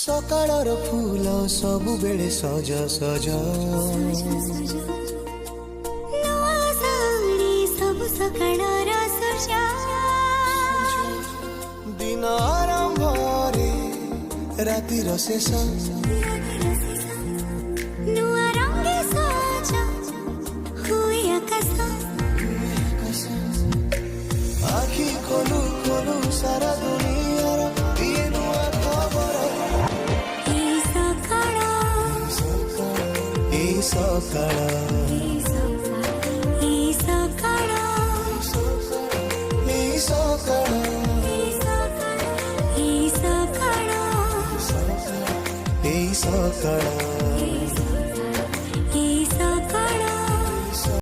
सकाळर फूल सबु बेले सज सज नवा साड़ी सबु सकाळर सजा दिन आरंभ रे रातिर शेष नुआ रंगे सजा हुए आकाश आखि खोलू खोलू सारा दुनियार ये नुआ खबर सकाळ सकाळ